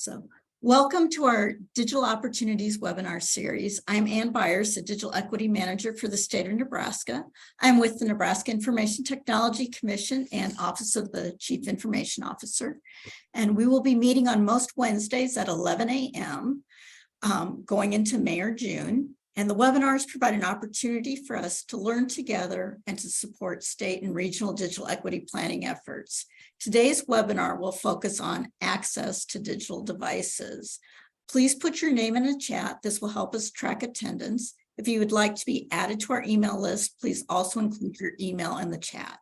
So welcome to our Digital Opportunities webinar series. I'm Ann Byers, the Digital Equity Manager for the state of Nebraska. I'm with the Nebraska Information Technology Commission and Office of the Chief Information Officer. And we will be meeting on most Wednesdays at 11 a.m. Going into May or June. And the webinars provide an opportunity for us to learn together and to support state and regional digital equity planning efforts. Today's webinar will focus on access to digital devices. Please put your name in the chat. This will help us track attendance. If you would like to be added to our email list, please also include your email in the chat.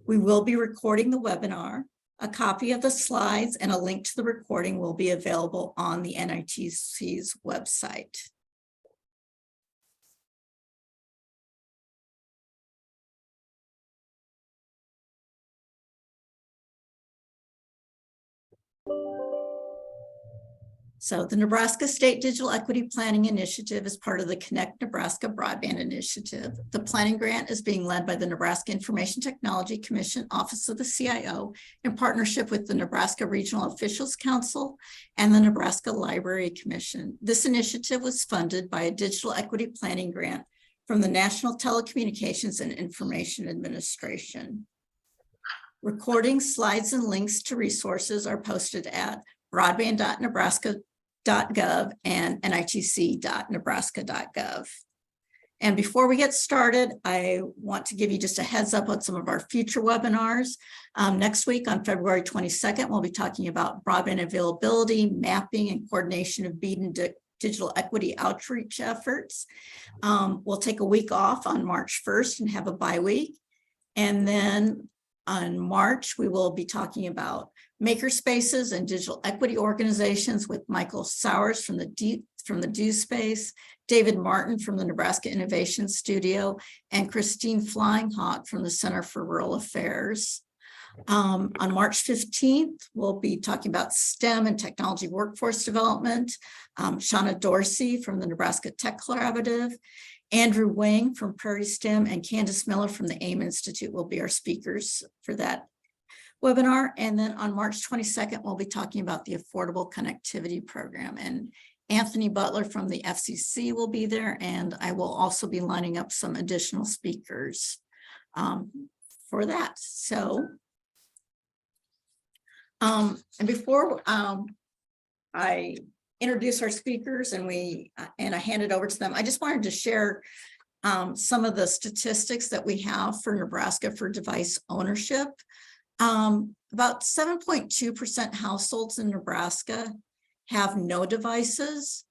We will be recording the webinar. A copy of the slides and a link to the recording will be available on the NITC's website. So the Nebraska State Digital Equity Planning Initiative is part of the Connect Nebraska Broadband Initiative. The planning grant is being led by the Nebraska Information Technology Commission, Office of the CIO, in partnership with the Nebraska Regional Officials Council and the Nebraska Library Commission. This initiative was funded by a digital equity planning grant from the National Telecommunications and Information Administration. Recordings, slides, and links to resources are posted at broadband.nebraska.gov and nitc.nebraska.gov. And before we get started, I want to give you just a heads up on some of our future webinars. Next week on February 22nd, we'll be talking about broadband availability, mapping, and coordination of BEAD and digital equity outreach efforts. We'll take a week off on March 1st and have a bye week. And then on March, we will be talking about makerspaces and digital equity organizations with Michael Sowers from the DO Space, David Martin from the Nebraska Innovation Studio, and Christine Flyinghawk from the Center for Rural Affairs. On March 15th, we'll be talking about STEM and technology workforce development. Shauna Dorsey from the Nebraska Tech Collaborative, Andrew Wang from Prairie STEM, and Candace Miller from the AIM Institute will be our speakers for that webinar. And then on March 22nd, we'll be talking about the Affordable Connectivity Program. And Anthony Butler from the FCC will be there, and I will also be lining up some additional speakers for that. So, and before I introduce our speakers and I hand it over to them, I just wanted to share some of the statistics that we have for Nebraska for device ownership. About 7.2% households in Nebraska have no devices,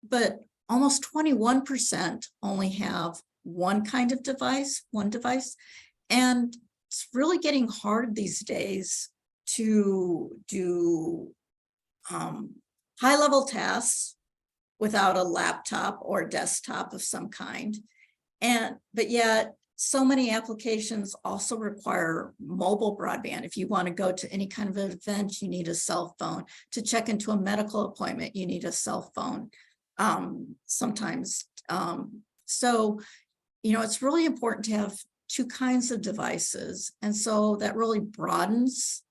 but almost 21% only have one kind of device, one device. And it's really getting hard these days to do high-level tasks without a laptop or desktop of some kind. But yet, so many applications also require mobile broadband. If you want to go to any kind of an event, you need a cell phone. To check into a medical appointment, you need a cell phone sometimes. So, you know, it's really important to have two kinds of devices. And so that really broadens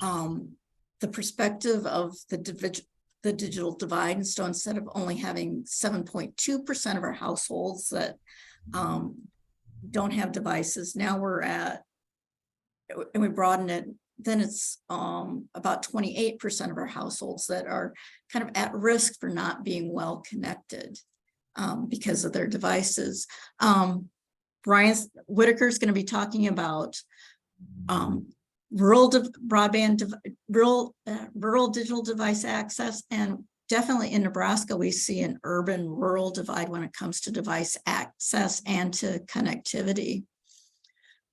the perspective of the digital divide. And so instead of only having 7.2% of our households that don't have devices, now we're at, and we broaden it, then it's about 28% of our households that are kind of at risk for not being well connected because of their devices. Brian Whitaker is going to be talking about rural digital device access, and definitely in Nebraska, we see an urban-rural divide when it comes to device access and to connectivity.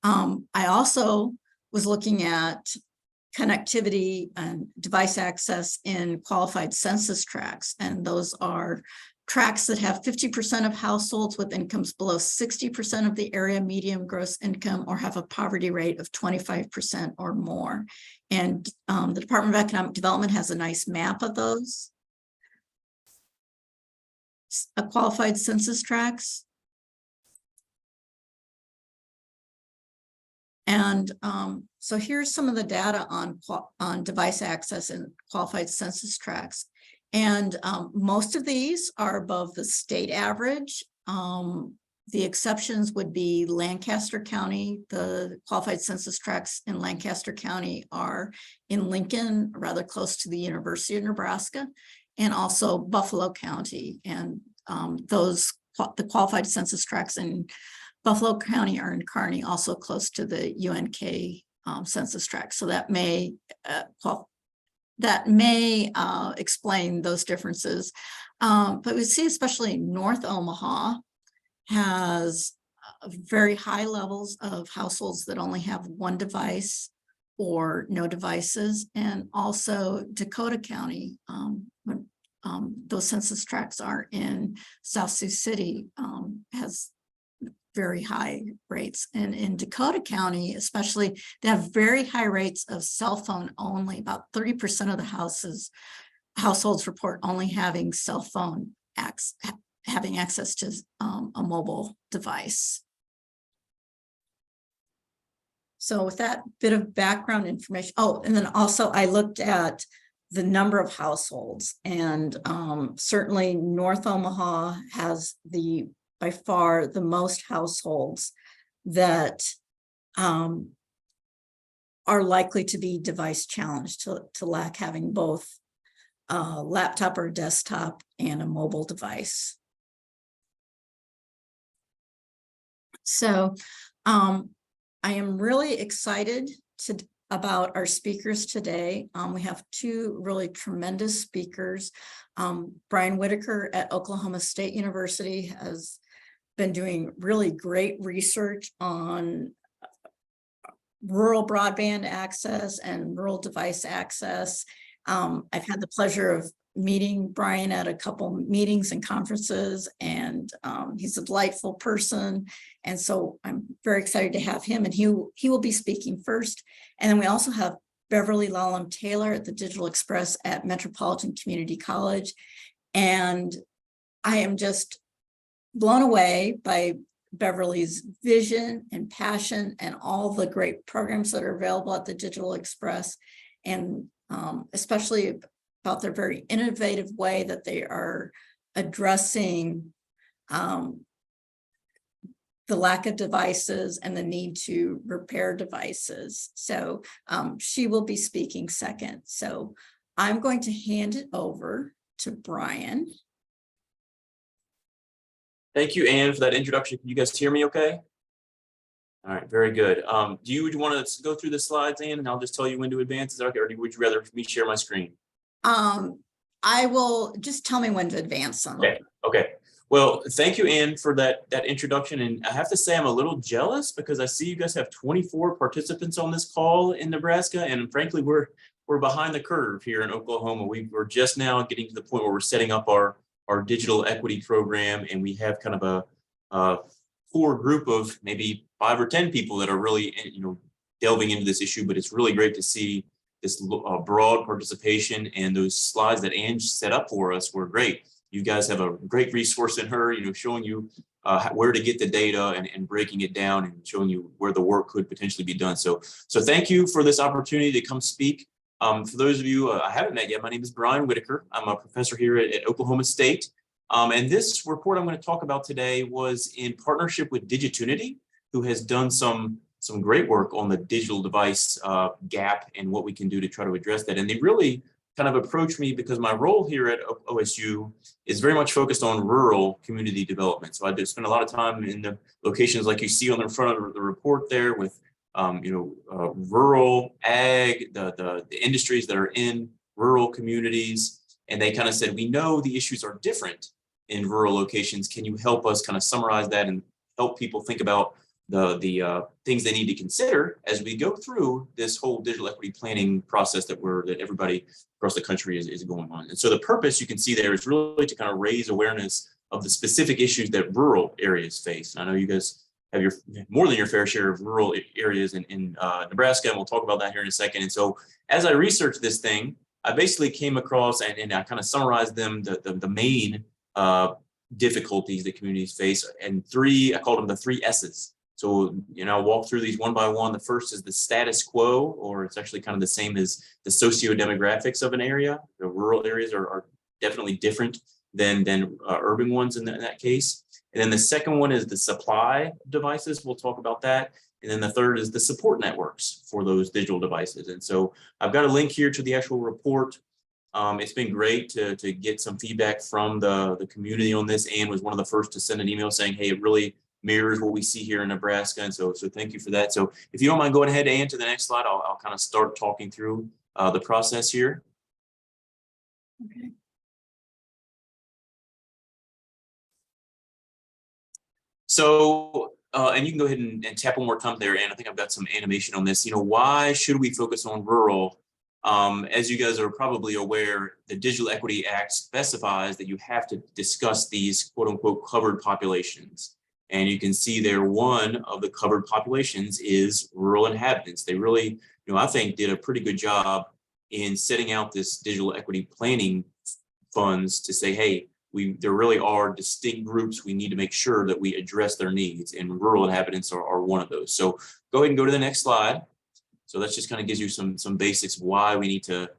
I also was looking at connectivity and device access in qualified census tracts, and those are tracts that have 50% of households with incomes below 60% of the area median gross income or have a poverty rate of 25% or more. And the Department of Economic Development has a nice map of those qualified census tracts. And so here's some of the data on device access and qualified census tracts. And most of these are above the state average. The exceptions would be Lancaster County. The qualified census tracts in Lancaster County are in Lincoln, rather close to the University of Nebraska, and also Buffalo County. And the qualified census tracts in Buffalo County are in Kearney, also close to the UNK census tract. So that may explain those differences. But we see especially North Omaha has very high levels of households that only have one device or no devices. And also Dakota County, those census tracts are in South Sioux City, has very high rates. And in Dakota County, especially, they have very high rates of cell phone only. About 30% of the households report only having cell phone having access to a mobile device. So with that bit of background information, and then also I looked at the number of households, and certainly North Omaha has by far the most households that are likely to be device challenged, to lack having both a laptop or desktop and a mobile device. So I am really excited about our speakers today. We have two really tremendous speakers. Brian Whitaker at Oklahoma State University has been doing really great research on rural broadband access and rural device access. I've had the pleasure of meeting Brian at a couple meetings and conferences, and he's a delightful person. And so I'm very excited to have him, and he will be speaking first. And then we also have Beverly Lallam Taylor at the Digital Express at Metropolitan Community College. And I am just blown away by Beverly's vision and passion and all the great programs that are available at the Digital Express, and especially about their very innovative way that they are addressing the lack of devices and the need to repair devices. So she will be speaking second. So I'm going to hand it over to Brian. Thank you, Anne, for that introduction. Can you guys hear me okay? All right, very good. Do you want to go through the slides, Anne, and I'll just tell you when to advance? Is that okay, or would you rather me share my screen? I will just tell me when to advance them. Okay. Well, thank you, Anne, for that introduction. And I have to say I'm a little jealous because I see you guys have 24 participants on this call in Nebraska. And frankly, we're behind the curve here in Oklahoma. We're just now getting to the point where we're setting up our digital equity program, and we have kind of a core group of maybe 5 or 10 people that are really, delving into this issue. But it's really great to see this broad participation, and those slides that Ange set up for us were great. You guys have a great resource in her, showing you where to get the data and breaking it down and showing you where the work could potentially be done. So thank you for this opportunity to come speak. For those of you I haven't met yet, my name is Brian Whitaker. I'm a professor here at Oklahoma State. And this report I'm going to talk about today was in partnership with Digitunity, who has done some great work on the digital device gap and what we can do to try to address that. And they really kind of approached me because my role here at OSU is very much focused on rural community development. So I do spend a lot of time in the locations like you see on the front of the report there with rural ag, the industries that are in rural communities. And they kind of said, we know the issues are different in rural locations. Can you help us kind of summarize that and help people think about the things they need to consider as we go through this whole digital equity planning process that everybody across the country is going on. And so the purpose you can see there is really to kind of raise awareness of the specific issues that rural areas face. And I know you guys have more than your fair share of rural areas in Nebraska, and we'll talk about that here in a second. And so as I researched this thing, I basically came across and I kind of summarized them, the main difficulties that communities face, and I called them the 3 S's. So, I'll walk through these one by one. The first is the status quo, or it's actually kind of the same as the socio-demographics of an area. The rural areas are definitely different than urban ones in that case. And then the second one is the supply devices. We'll talk about that. And then the third is the support networks for those digital devices. And so I've got a link here to the actual report. It's been great to get some feedback from the community on this. Ann was one of the first to send an email saying, hey, it really mirrors what we see here in Nebraska. And so thank you for that. So if you don't mind going ahead, Ann, to the next slide, I'll kind of start talking through the process here. Okay. So, and you can go ahead and tap one more time there, and I think I've got some animation on this. Why should we focus on rural? As you guys are probably aware, the Digital Equity Act specifies that you have to discuss these quote unquote covered populations. And you can see there, one of the covered populations is rural inhabitants. They really, I think did a pretty good job in setting out this digital equity planning funds to say, hey, there really are distinct groups. We need to make sure that we address their needs, and rural inhabitants are one of those. So go ahead and go to the next slide. So that just kind of gives you some basics of why we need to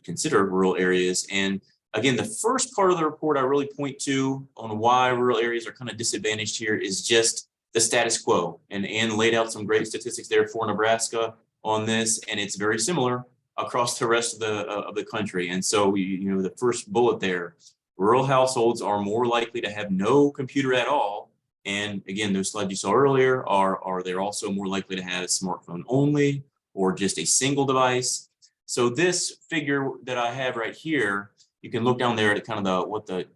consider rural areas. And again, the first part of the report I really point to on why rural areas are kind of disadvantaged here is just the status quo. And Ann laid out some great statistics there for Nebraska on this, and it's very similar across the rest of the country. And so, the first bullet there, rural households are more likely to have no computer at all. And again, those slides you saw earlier are they're also more likely to have a smartphone only or just a single device. So this figure that I have right here, you can look down there at kind of what the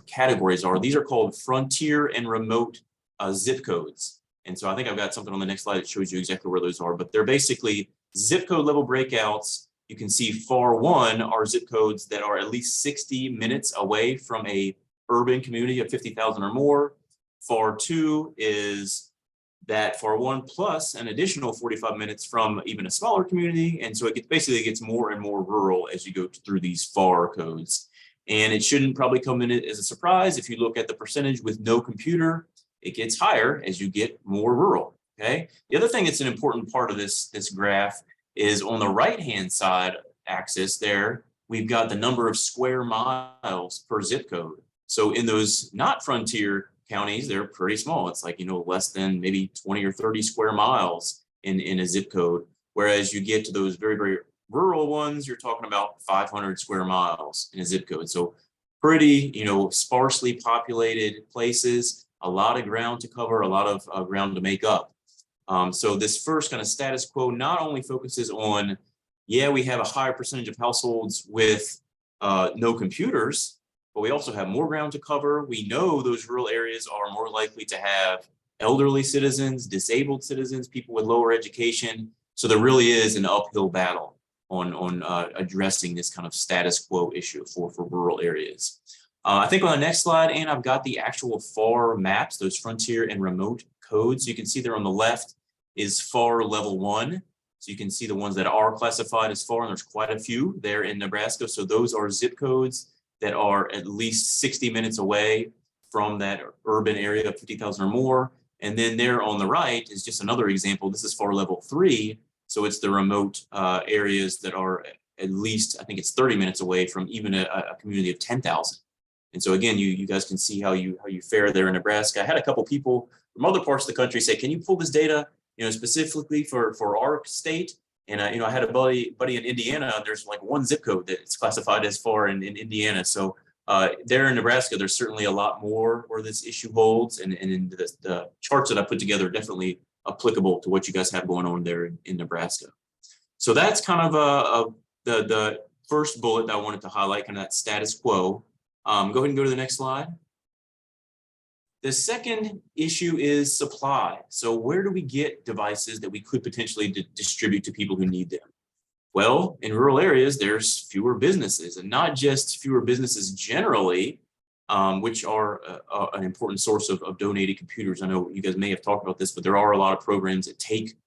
categories are. These are called frontier and remote zip codes. And so I think I've got something on the next slide that shows you exactly where those are, but they're basically zip code level breakouts. You can see FAR 1 are zip codes that are at least 60 minutes away from a urban community of 50,000 or more. FAR 2 is that FAR 1 plus an additional 45 minutes from even a smaller community. And so it basically gets more and more rural as you go through these FAR codes. And it shouldn't probably come in as a surprise. If you look at the percentage with no computer, it gets higher as you get more rural. Okay. The other thing that's an important part of this graph is on the right-hand side axis there, we've got the number of square miles per zip code. So in those not frontier counties, they're pretty small. It's like, less than maybe 20 or 30 square miles in a zip code. Whereas you get to those very, very rural ones, you're talking about 500 square miles in a zip code. So pretty, sparsely populated places, a lot of ground to cover, a lot of ground to make up. So this first kind of status quo not only focuses on, we have a higher percentage of households with no computers, but we also have more ground to cover. We know those rural areas are more likely to have elderly citizens, disabled citizens, people with lower education. So there really is an uphill battle on addressing this kind of status quo issue for rural areas. I think on the next slide, and I've got the actual FAR maps, those frontier and remote codes. You can see there on the left is FAR level 1. So you can see the ones that are classified as FAR, and there's quite a few there in Nebraska. So those are zip codes that are at least 60 minutes away from that urban area of 50,000 or more. And then there on the right is just another example. This is FAR level 3. So it's the remote areas that are at least, I think it's 30 minutes away from even a community of 10,000. And so again, you guys can see how you fare there in Nebraska. I had a couple people from other parts of the country say, can you pull this data, specifically for our state? And I had a buddy in Indiana. There's like one zip code that's classified as FAR in Indiana. So there in Nebraska, there's certainly a lot more where this issue holds. And in the charts that I put together are definitely applicable to what you guys have going on there in Nebraska. So that's kind of the first bullet that I wanted to highlight, kind of that status quo. Go ahead and go to the next slide. The second issue is supply. So where do we get devices that we could potentially distribute to people who need them? Well, in rural areas, there's fewer businesses, and not just fewer businesses generally, which are an important source of donated computers. I know you guys may have talked about this, but there are a lot of programs that take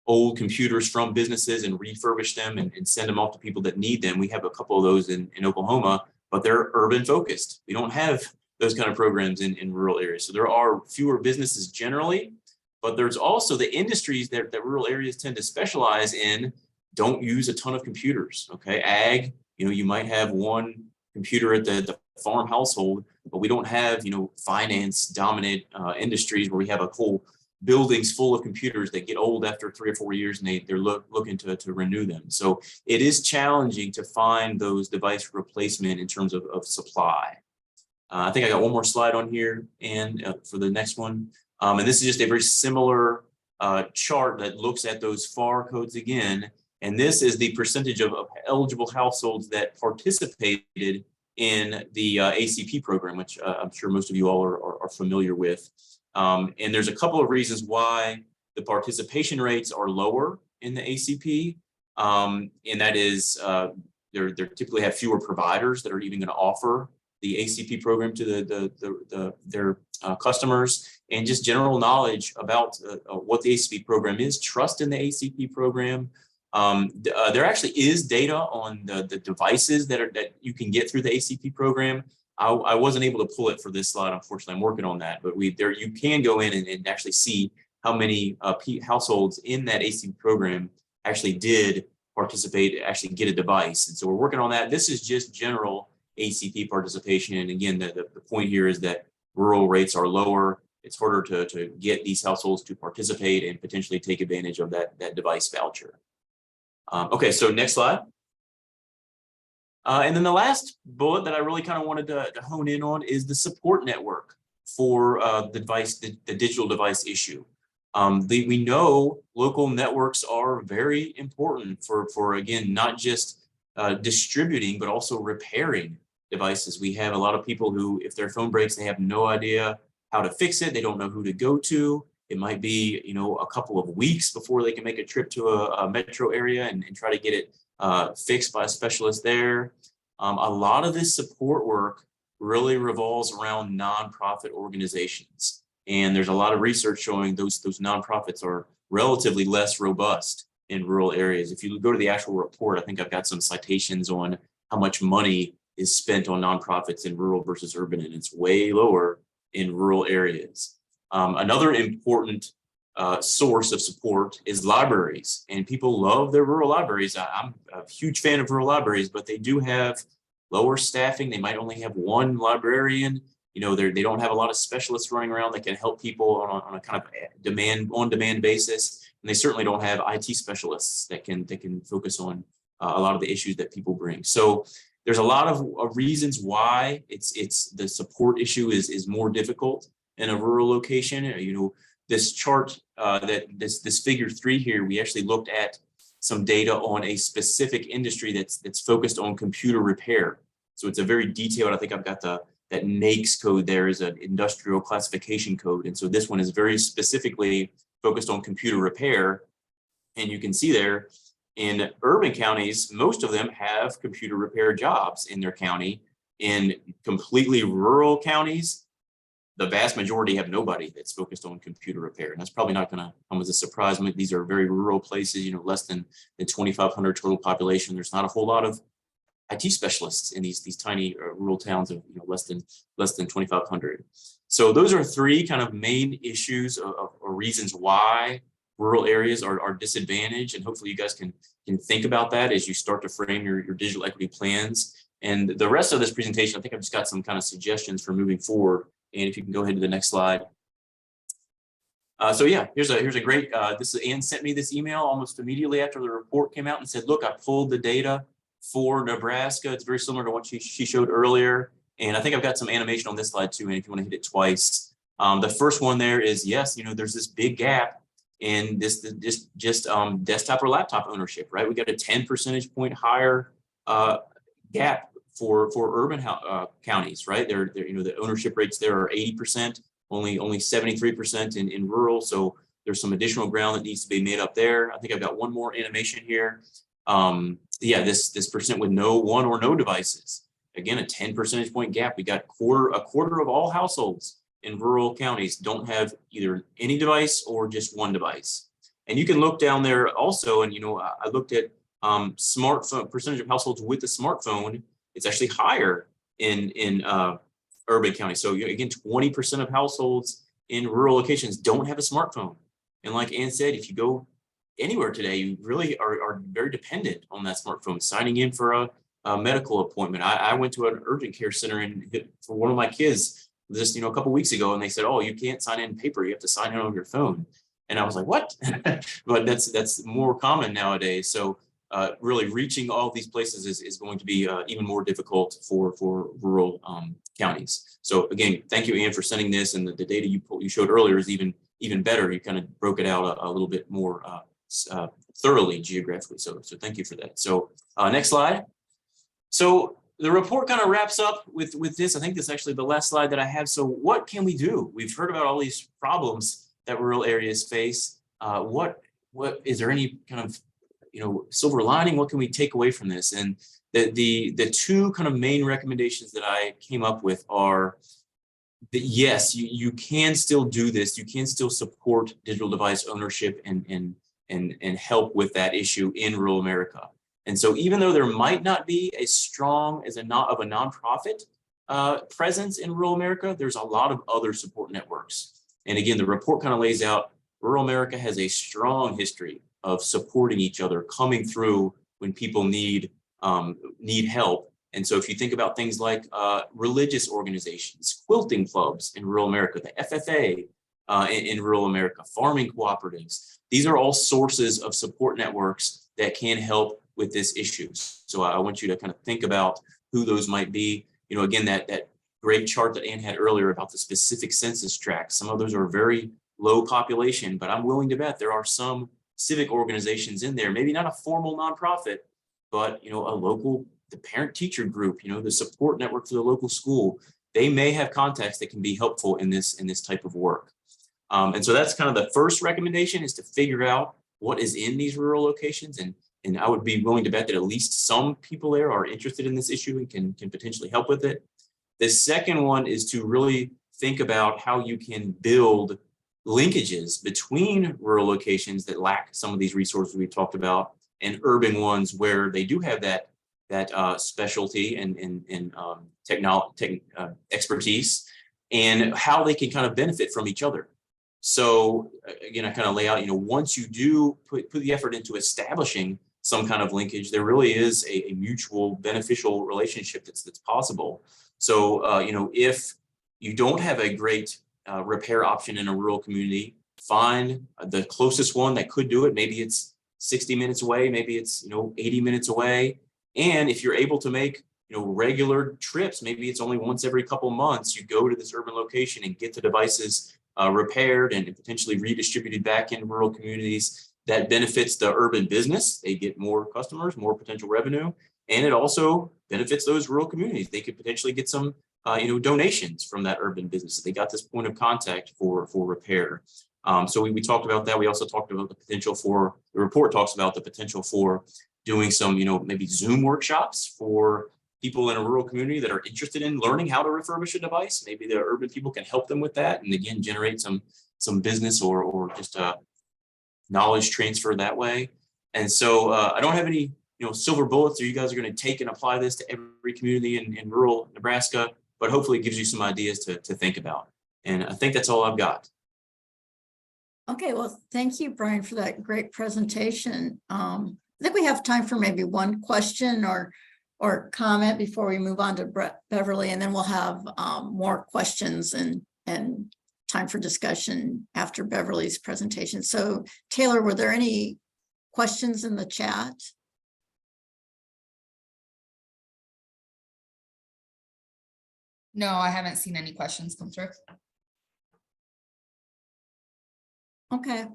old computers from businesses and refurbish them and send them off to people that need them. We have a couple of those in Oklahoma, but they're urban focused. We don't have those kind of programs in rural areas. So there are fewer businesses generally, but there's also the industries that rural areas tend to specialize in don't use a ton of computers. Okay, ag, you might have one computer at the farm household, but we don't have, finance dominant industries where we have a whole buildings full of computers that get old after 3 or 4 years and they're looking to renew them. So it is challenging to find those device replacement in terms of supply. I think I got one more slide on here and for the next one. And this is just a very similar chart that looks at those FAR codes again. And this is the percentage of eligible households that participated in the ACP program, which I'm sure most of you all are familiar with. And there's a couple of reasons why the participation rates are lower in the ACP. And that is they typically have fewer providers that are even going to offer the ACP program to their customers, and just general knowledge about what the ACP program is, trust in the ACP program. There actually is data on the devices that you can get through the ACP program. I wasn't able to pull it for this slide, unfortunately. I'm working on that, but you can go in and actually see how many households in that ACP program actually did participate, actually get a device. And so we're working on that. This is just general ACP participation. And again, the point here is that rural rates are lower. It's harder to get these households to participate and potentially take advantage of that device voucher. Okay, so next slide. And then the last bullet that I really kind of wanted to hone in on is the support network for the digital device issue. We know local networks are very important for again, not just distributing, but also repairing devices. We have a lot of people who, if their phone breaks, they have no idea how to fix it. They don't know who to go to. It might be, a couple of weeks before they can make a trip to a metro area and try to get it fixed by a specialist there. A lot of this support work really revolves around nonprofit organizations. And there's a lot of research showing those nonprofits are relatively less robust in rural areas. If you go to the actual report, I think I've got some citations on how much money is spent on nonprofits in rural versus urban, and it's way lower in rural areas. Another important source of support is libraries, and people love their rural libraries. I'm a huge fan of rural libraries, but they do have lower staffing. They might only have one librarian. They don't have a lot of specialists running around that can help people on a kind of on-demand basis, and they certainly don't have IT specialists that can focus on a lot of the issues that people bring. So there's a lot of reasons why the support issue is more difficult in a rural location. This chart, this figure 3 here, we actually looked at some data on a specific industry that's focused on computer repair. So it's a very detailed, I think I've got that NAICS code there is an industrial classification code. And so this one is very specifically focused on computer repair. And you can see there in urban counties, most of them have computer repair jobs in their county. In completely rural counties, the vast majority have nobody that's focused on computer repair. And that's probably not going to come as a surprise. These are very rural places, less than 2,500 total population. There's not a whole lot of IT specialists in these tiny rural towns of less than 2,500. So those are 3 kind of main issues or reasons why rural areas are disadvantaged. And hopefully you guys can think about that as you start to frame your digital equity plans. And the rest of this presentation, I think I've just got some kind of suggestions for moving forward. And if you can go ahead to the next slide. So yeah, here's a great, Ann sent me this email almost immediately after the report came out and said, look, I pulled the data for Nebraska. It's very similar to what she showed earlier. And I think I've got some animation on this slide too. And if you want to hit it twice, the first one there is, yes, there's this big gap in this desktop or laptop ownership, right? We got a 10 percentage point higher gap for urban counties, right? They're the ownership rates there are 80%, only 73% in rural. So there's some additional ground that needs to be made up there. I think I've got one more animation here. Yeah, this percent with one or no devices. Again, a 10 percentage point gap. We got a quarter of all households in rural counties don't have either any device or just one device. And you can look down there also, and I looked at smartphone percentage of households with a smartphone. It's actually higher in urban counties. So again, 20% of households in rural locations don't have a smartphone. And like Ann said, if you go anywhere today, you really are very dependent on that smartphone. Signing in for a medical appointment. I went to an urgent care center for one of my kids just a couple weeks ago, and they said, "Oh, you can't sign in paper. You have to sign in on your phone." And I was like, "What?" But that's more common nowadays. So really reaching all these places is going to be even more difficult for rural counties. So again, thank you, Ann, for sending this, and the data you showed earlier is even better. You kind of broke it out a little bit more thoroughly geographically. So thank you for that. So next slide. So the report kind of wraps up with this. I think this is actually the last slide that I have. So what can we do? We've heard about all these problems that rural areas face. What is there any kind of silver lining? What can we take away from this? And the two kind of main recommendations that I came up with are that yes, you can still do this. You can still support digital device ownership and help with that issue in rural America. And so even though there might not be as strong as a nonprofit presence in rural America, there's a lot of other support networks. And again, the report kind of lays out rural America has a strong history of supporting each other, coming through when people need help. And so if you think about things like religious organizations, quilting clubs in rural America, the FFA in rural America, farming cooperatives, these are all sources of support networks that can help with this issue. So I want you to kind of think about who those might be. Again, that great chart that Ann had earlier about the specific census tracts. Some of those are very low population, but I'm willing to bet there are some civic organizations in there, maybe not a formal nonprofit, but a local, the parent teacher group, the support network for the local school. They may have contacts that can be helpful in this type of work. And so that's kind of the first recommendation, is to figure out what is in these rural locations. And I would be willing to bet that at least some people there are interested in this issue and can potentially help with it. The second one is to really think about how you can build linkages between rural locations that lack some of these resources we talked about and urban ones where they do have that specialty and technology expertise, and how they can kind of benefit from each other. So again, I kind of lay out, once you do put the effort into establishing some kind of linkage, there really is a mutual beneficial relationship that's possible. So if you don't have a great repair option in a rural community, find the closest one that could do it. Maybe it's 60 minutes away, maybe it's 80 minutes away. And if you're able to make regular trips, maybe it's only once every couple months, you go to this urban location and get the devices repaired and potentially redistributed back in rural communities. That benefits the urban business. They get more customers, more potential revenue, and it also benefits those rural communities. They could potentially get some donations from that urban business. They got this point of contact for repair. So we talked about that. We also talked about the potential for, the report talks about the potential for doing some, maybe Zoom workshops for people in a rural community that are interested in learning how to refurbish a device. Maybe the urban people can help them with that, and again, generate some business or just knowledge transfer that way. And so I don't have any silver bullets, or you guys are going to take and apply this to every community in rural Nebraska, but hopefully it gives you some ideas to think about. And I think that's all I've got. Okay, well, thank you, Brian, for that great presentation. I think we have time for maybe one question or comment before we move on to Beverly, and then we'll have more questions and time for discussion after Beverly's presentation. So Taylor, were there any questions in the chat? No, I haven't seen any questions come through. Okay.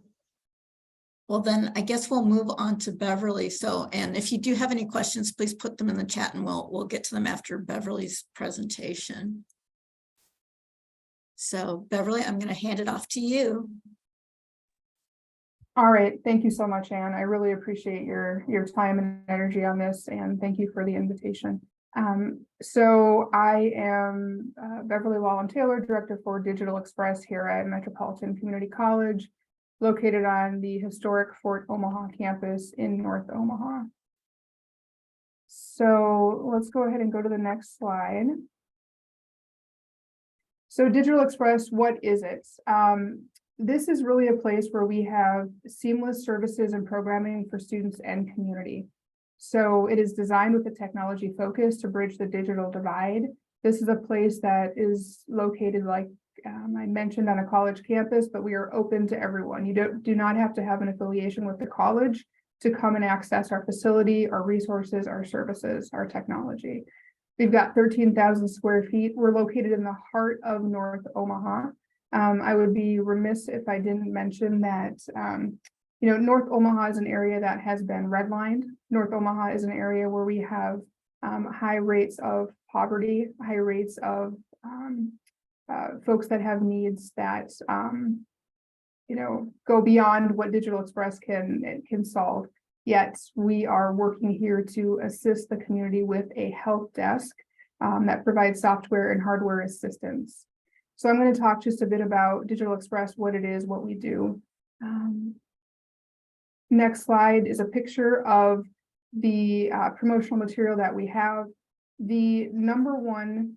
Well, then I guess we'll move on to Beverly. So, and if you do have any questions, please put them in the chat and we'll get to them after Beverly's presentation. So Beverly, I'm going to hand it off to you. All right. Thank you so much, Ann. I really appreciate your time and energy on this, and thank you for the invitation. So I am Beverly Wallen-Taylor, Director for Digital Express here at Metropolitan Community College, located on the historic Fort Omaha campus in North Omaha. So let's go ahead and go to the next slide. So Digital Express, what is it? this is really a place where we have seamless services and programming for students and community. So it is designed with a technology focus to bridge the digital divide. This is a place that is located, like I mentioned, on a college campus, but we are open to everyone. You do not have to have an affiliation with the college to come and access our facility, our resources, our services, our technology. We've got 13,000 square feet. We're located in the heart of North Omaha. I would be remiss if I didn't mention that, North Omaha is an area that has been redlined. North Omaha is an area where we have high rates of poverty, high rates of folks that have needs that, go beyond what Digital Express can solve. Yet we are working here to assist the community with a help desk that provides software and hardware assistance. So I'm going to talk just a bit about Digital Express, what it is, what we do. Next slide is a picture of the promotional material that we have. The number one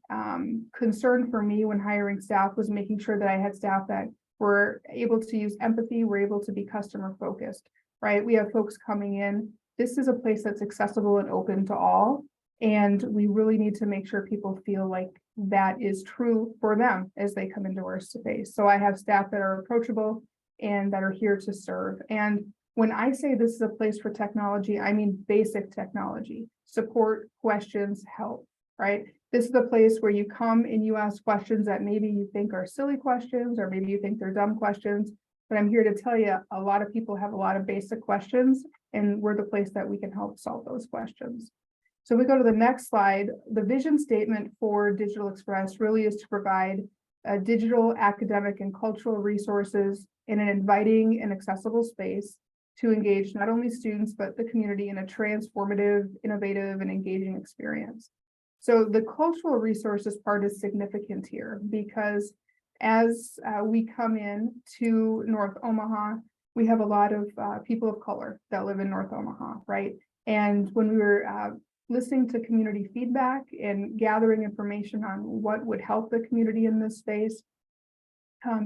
concern for me when hiring staff was making sure that I had staff that were able to use empathy, were able to be customer focused, right? We have folks coming in. This is a place that's accessible and open to all. And we really need to make sure people feel like that is true for them as they come into our space. So I have staff that are approachable and that are here to serve. And when I say this is a place for technology, I mean basic technology, support, questions, help, right? This is the place where you come and you ask questions that maybe you think are silly questions, or maybe you think they're dumb questions. But I'm here to tell you, a lot of people have a lot of basic questions, and we're the place that we can help solve those questions. So we go to the next slide. The vision statement for Digital Express really is to provide digital, academic, and cultural resources in an inviting and accessible space to engage not only students, but the community in a transformative, innovative, and engaging experience. So the cultural resources part is significant here because as we come in to North Omaha, we have a lot of people of color that live in North Omaha, right? And when we were listening to community feedback and gathering information on what would help the community in this space,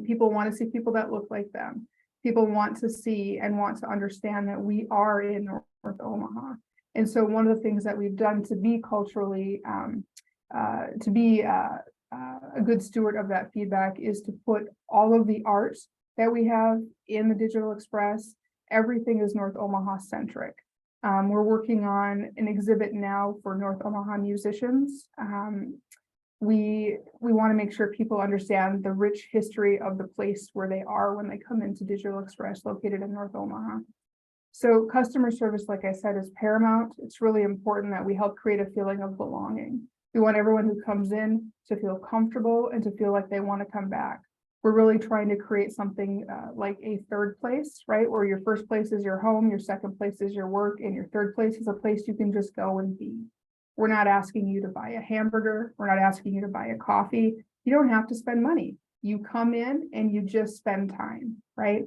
people want to see people that look like them. People want to see and want to understand that we are in North Omaha. And so one of the things that we've done to be culturally, a good steward of that feedback is to put all of the art that we have in the Digital Express. Everything is North Omaha centric. We're working on an exhibit now for North Omaha musicians. We want to make sure people understand the rich history of the place where they are when they come into Digital Express located in North Omaha. So customer service, like I said, is paramount. It's really important that we help create a feeling of belonging. We want everyone who comes in to feel comfortable and to feel like they want to come back. We're really trying to create something like a third place, right? Where your first place is your home, your second place is your work, and your third place is a place you can just go and be. We're not asking you to buy a hamburger. We're not asking you to buy a coffee. You don't have to spend money. You come in and you just spend time, right?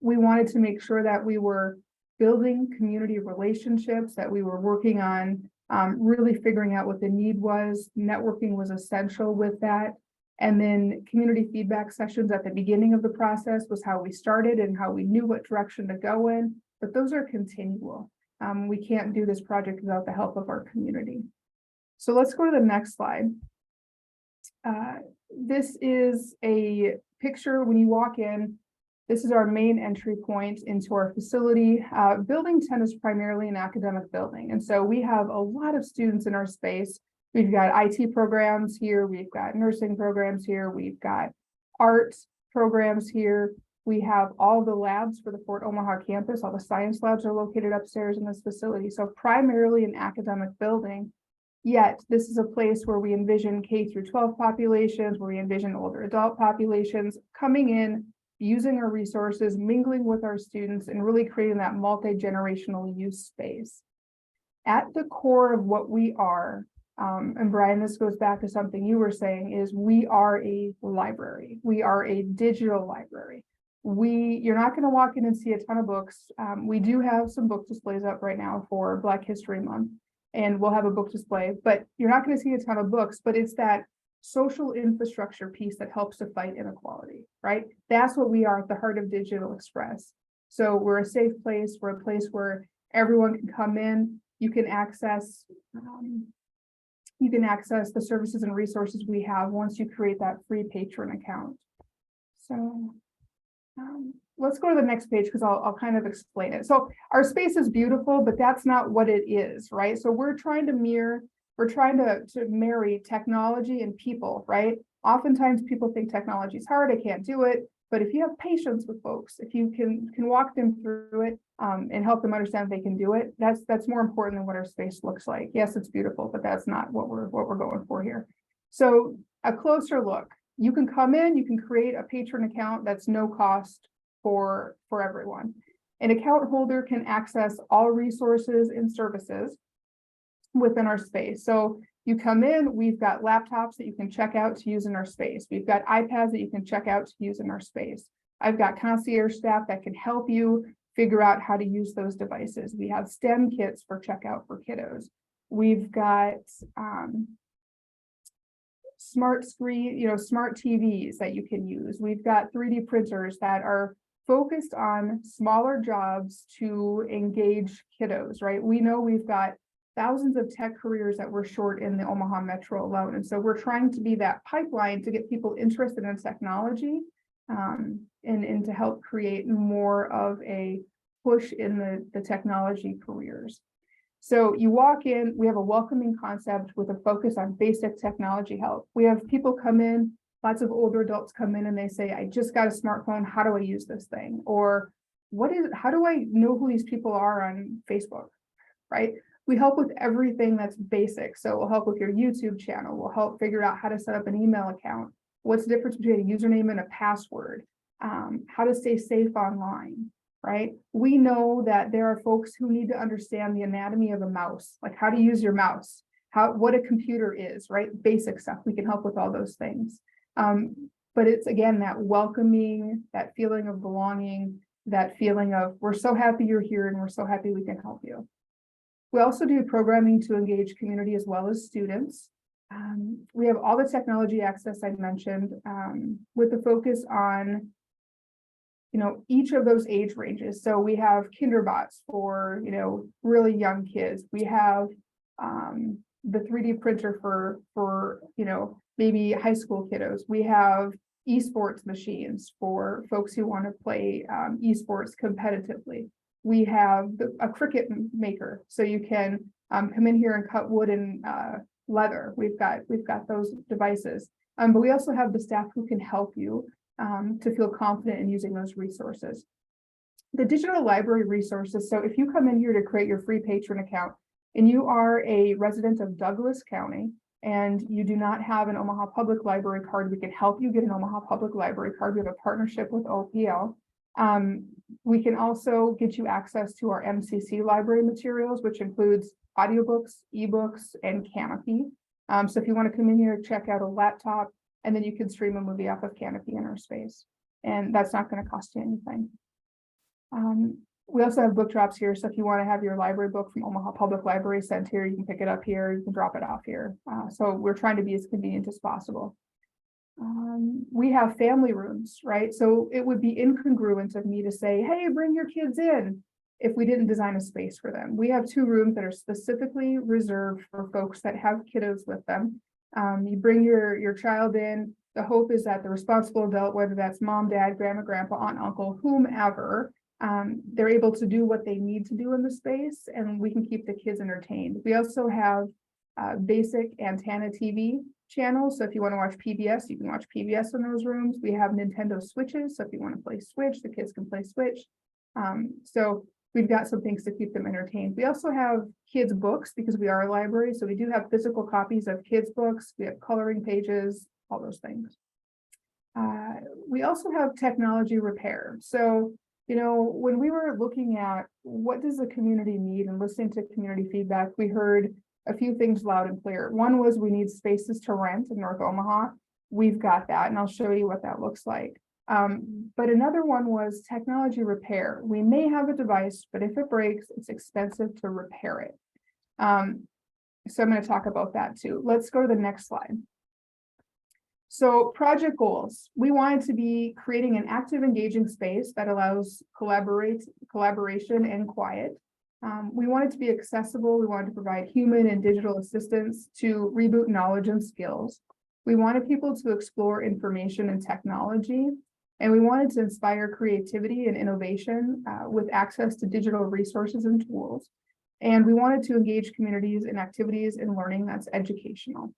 We wanted to make sure that we were building community relationships, that we were working on really figuring out what the need was. Networking was essential with that. And then community feedback sessions at the beginning of the process was how we started and how we knew what direction to go in, but those are continual. We can't do this project without the help of our community. So let's go to the next slide. This is a picture when you walk in. This is our main entry point into our facility. Building 10 is primarily an academic building. And so we have a lot of students in our space. We've got IT programs here. We've got nursing programs here. We've got art programs here. We have all the labs for the Fort Omaha campus. All the science labs are located upstairs in this facility. So primarily an academic building, yet this is a place where we envision K through 12 populations, where we envision older adult populations coming in, using our resources, mingling with our students, and really creating that multi-generational use space. At the core of what we are, and Brian, this goes back to something you were saying, is we are a library. We are a digital library. You're not going to walk in and see a ton of books. We do have some book displays up right now for Black History Month, and we'll have a book display, but you're not going to see a ton of books, but it's that social infrastructure piece that helps to fight inequality, right? That's what we are at the heart of Digital Express. So we're a safe place. We're a place where everyone can come in. You can access the services and resources we have once you create that free patron account. So let's go to the next page because I'll kind of explain it. So our space is beautiful, but that's not what it is, right? So we're trying to marry technology and people, right? Oftentimes people think technology is hard, I can't do it. But if you have patience with folks, if you can walk them through it and help them understand they can do it, that's more important than what our space looks like. Yes, it's beautiful, but that's not what we're going for here. So a closer look. You can come in, you can create a patron account that's no cost for everyone. An account holder can access all resources and services within our space. So you come in, we've got laptops that you can check out to use in our space. We've got iPads that you can check out to use in our space. I've got concierge staff that can help you figure out how to use those devices. We have STEM kits for checkout for kiddos. We've got smart screen, smart TVs that you can use. We've got 3D printers that are focused on smaller jobs to engage kiddos, right? We know we've got thousands of tech careers that we're short in the Omaha Metro alone. And so we're trying to be that pipeline to get people interested in technology and to help create more of a push in the technology careers. So you walk in, we have a welcoming concept with a focus on basic technology help. We have people come in, lots of older adults come in and they say, I just got a smartphone, how do I use this thing? Or how do I know who these people are on Facebook, right? We help with everything that's basic. So we'll help with your YouTube channel. We'll help figure out how to set up an email account. What's the difference between a username and a password? How to stay safe online, right? We know that there are folks who need to understand the anatomy of a mouse, like how to use your mouse, what a computer is, right? Basic stuff. We can help with all those things. But it's again, that welcoming, that feeling of belonging, that feeling of we're so happy you're here and we're so happy we can help you. We also do programming to engage community as well as students. We have all the technology access I mentioned with the focus on each of those age ranges. So we have Kinderbots for really young kids. We have the 3D printer for maybe high school kiddos. We have esports machines for folks who want to play esports competitively. We have a Cricut maker, so you can come in here and cut wood and leather. We've got those devices, but we also have the staff who can help you to feel confident in using those resources. The digital library resources. So if you come in here to create your free patron account and you are a resident of Douglas County and you do not have an Omaha Public Library card, we can help you get an Omaha Public Library card. We have a partnership with OPL. We can also get you access to our MCC library materials, which includes audiobooks, ebooks, and Canopy. So if you want to come in here, check out a laptop, and then you can stream a movie off of Canopy in our space. And that's not going to cost you anything. We also have book drops here. So if you want to have your library book from Omaha Public Library sent here, you can pick it up here, you can drop it off here. So we're trying to be as convenient as possible. We have family rooms, right? So it would be incongruent of me to say, hey, bring your kids in if we didn't design a space for them. We have 2 rooms that are specifically reserved for folks that have kiddos with them. You bring your child in. The hope is that the responsible adult, whether that's mom, dad, grandma, grandpa, aunt, uncle, whomever, they're able to do what they need to do in the space, and we can keep the kids entertained. We also have basic antenna TV channels. So if you want to watch PBS, you can watch PBS in those rooms. We have Nintendo Switches. So if you want to play Switch, the kids can play Switch. So we've got some things to keep them entertained. We also have kids books because we are a library. So we do have physical copies of kids books. We have coloring pages, all those things. We also have technology repair. So, when we were looking at what does the community need and listening to community feedback, we heard a few things loud and clear. One was we need spaces to rent in North Omaha. We've got that, and I'll show you what that looks like. But another one was technology repair. We may have a device, but if it breaks, it's expensive to repair it. So I'm going to talk about that too. Let's go to the next slide. So project goals, we wanted to be creating an active, engaging space that allows collaboration and quiet. We wanted to be accessible. We wanted to provide human and digital assistance to reboot knowledge and skills. We wanted people to explore information and technology, and we wanted to inspire creativity and innovation with access to digital resources and tools. And we wanted to engage communities in activities and learning that's educational.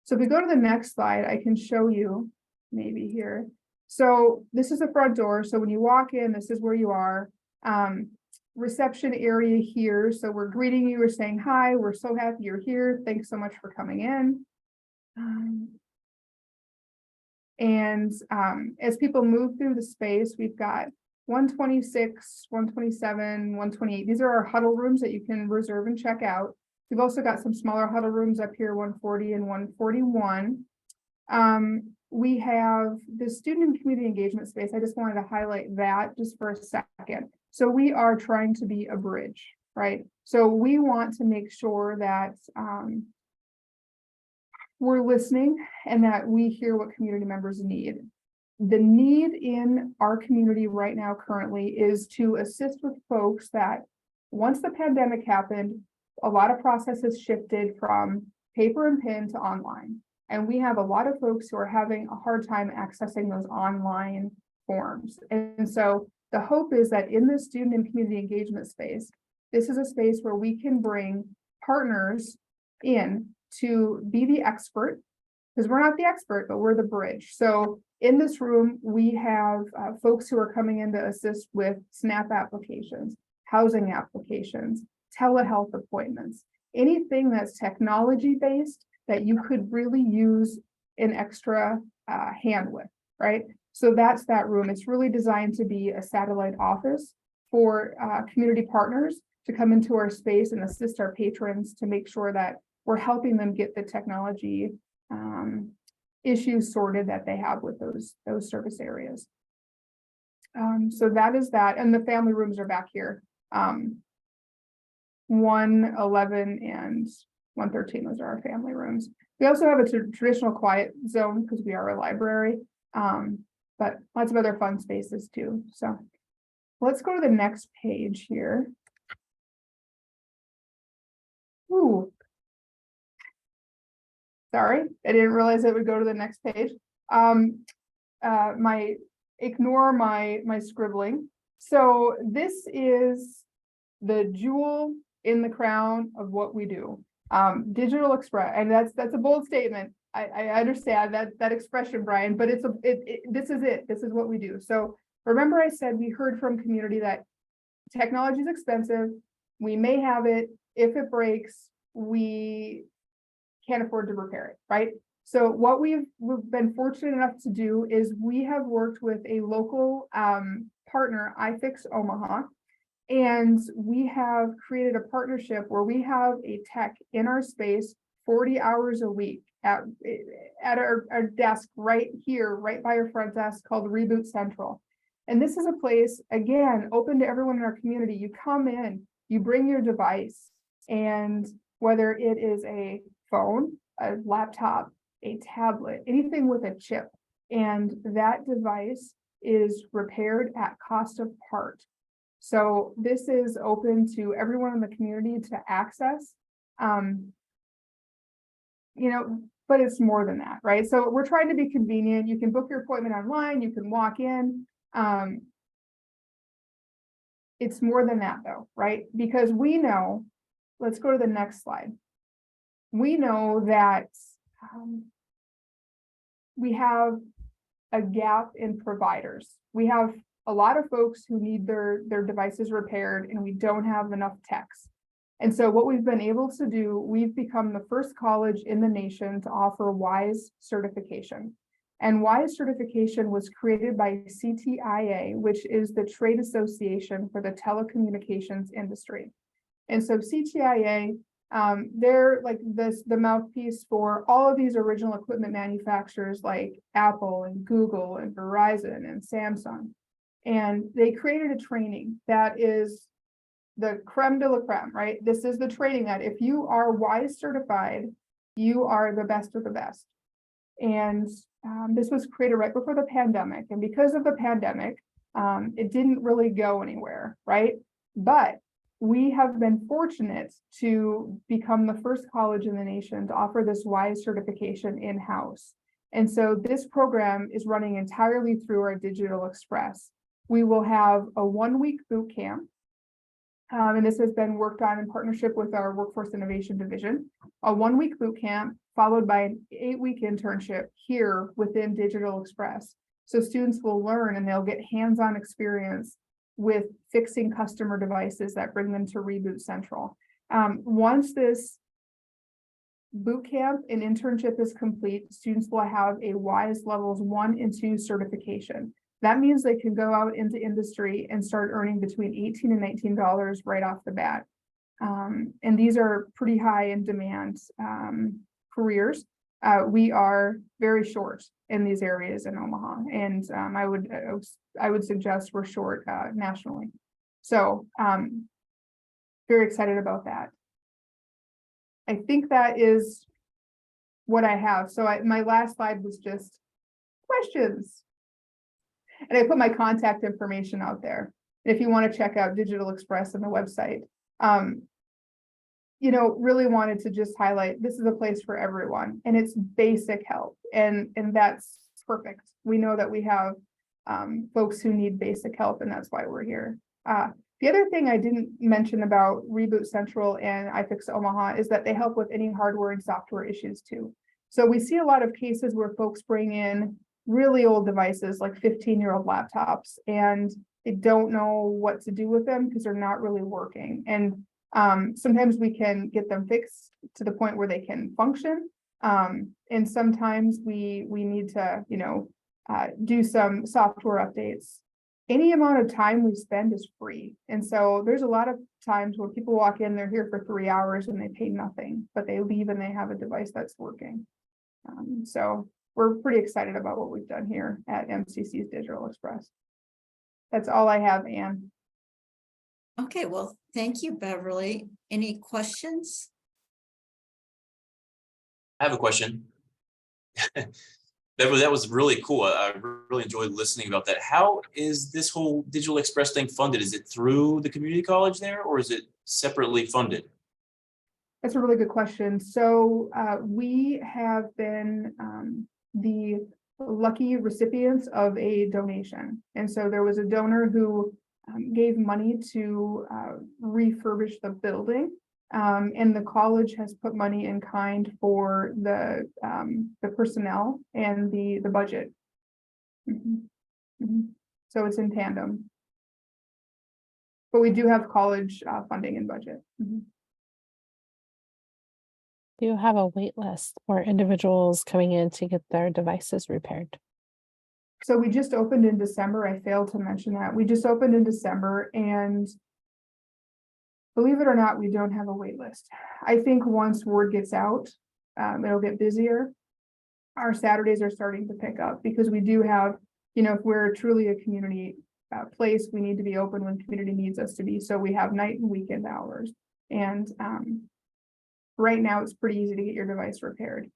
So if we go to the next slide, I can show you maybe here. So this is the front door. So when you walk in, this is where you are. Reception area here. So we're greeting you, we're saying hi, we're so happy you're here. Thanks so much for coming in. As people move through the space, we've got 126, 127, 128. These are our huddle rooms that you can reserve and check out. We've also got some smaller huddle rooms up here, 140 and 141. We have the student and community engagement space. I just wanted to highlight that just for a second. So we are trying to be a bridge, right? So we want to make sure that we're listening and that we hear what community members need. The need in our community right now currently is to assist with folks that once the pandemic happened, a lot of processes shifted from paper and pen to online. And we have a lot of folks who are having a hard time accessing those online forms. And so the hope is that in the student and community engagement space, this is a space where we can bring partners in to be the expert, because we're not the expert, but we're the bridge. So in this room, we have folks who are coming in to assist with SNAP applications, housing applications, telehealth appointments, anything that's technology-based that you could really use an extra hand with, right? So that's that room. It's really designed to be a satellite office for community partners to come into our space and assist our patrons to make sure that we're helping them get the technology issues sorted that they have with those service areas. So that is that, and the family rooms are back here. 111 and 113, those are our family rooms. We also have a traditional quiet zone because we are a library, but lots of other fun spaces too. So let's go to the next page here. Ooh. Sorry, I didn't realize it would go to the next page. Ignore my scribbling. So this is the jewel in the crown of what we do. Digital Express, and that's a bold statement. I understand that expression, Brian, but this is it. This is what we do. So remember I said we heard from community that technology is expensive. We may have it. If it breaks, we can't afford to repair it, right? So what we've been fortunate enough to do is we have worked with a local partner, iFix Omaha, and we have created a partnership where we have a tech in our space 40 hours a week at our desk right here, right by our front desk, called Reboot Central. And this is a place, again, open to everyone in our community. You come in, you bring your device, and whether it is a phone, a laptop, a tablet, anything with a chip, and that device is repaired at cost of part. So this is open to everyone in the community to access, but it's more than that, right? So we're trying to be convenient. You can book your appointment online, you can walk in. It's more than that though, right? Because we know, let's go to the next slide. We know that we have a gap in providers. We have a lot of folks who need their devices repaired, and we don't have enough techs. And so what we've been able to do, we've become the first college in the nation to offer WISE certification. And WISE certification was created by CTIA, which is the trade association for the telecommunications industry. And so CTIA, they're like the mouthpiece for all of these original equipment manufacturers like Apple and Google and Verizon and Samsung. And they created a training that is the creme de la creme, right? This is the training that if you are WISE certified, you are the best of the best. And This was created right before the pandemic, and because of the pandemic, it didn't really go anywhere, right? But we have been fortunate to become the first college in the nation to offer this WISE certification in-house. And so this program is running entirely through our Digital Express. We will have a 1-week boot camp. And this has been worked on in partnership with our Workforce Innovation Division, a 1-week boot camp followed by an 8-week internship here within Digital Express. So students will learn and they'll get hands-on experience with fixing customer devices that bring them to Reboot Central. Once this boot camp and internship is complete, students will have a WISE levels 1 and 2 certification. That means they can go out into industry and start earning between $18 and $19 right off the bat. And these are pretty high in demand careers. We are very short in these areas in Omaha, and I would suggest we're short nationally. So very excited about that. I think that is what I have. So my last slide was just questions. And I put my contact information out there. If you want to check out Digital Express on the website, really wanted to just highlight this is a place for everyone, and it's basic help, and that's perfect. We know that we have folks who need basic help, and that's why we're here. The other thing I didn't mention about Reboot Central and iFix Omaha is that they help with any hardware and software issues too. So we see a lot of cases where folks bring in really old devices like 15-year-old laptops, and they don't know what to do with them because they're not really working. And sometimes we can get them fixed to the point where they can function. And sometimes we need to, do some software updates. Any amount of time we spend is free. And so there's a lot of times where people walk in, they're here for 3 hours and they pay nothing, but they leave and they have a device that's working. So we're pretty excited about what we've done here at MCC's Digital Express. That's all I have, Anne. Okay, well, thank you, Beverly. Any questions? I have a question. That was really cool. I really enjoyed listening about that. How is this whole Digital Express thing funded? Is it through the community college there, or is it separately funded? That's a really good question. So we have been the lucky recipients of a donation. And so there was a donor who gave money to refurbish the building. And the college has put money in kind for the personnel and the budget. So it's in tandem. But we do have college funding and budget. Do you have a wait list for individuals coming in to get their devices repaired? So we just opened in December. I failed to mention that. We just opened in December, and believe it or not, we don't have a wait list. I think once word gets out, it'll get busier. Our Saturdays are starting to pick up because we do have, if we're truly a community place, we need to be open when community needs us to be. So we have night and weekend hours. And right now it's pretty easy to get your device repaired.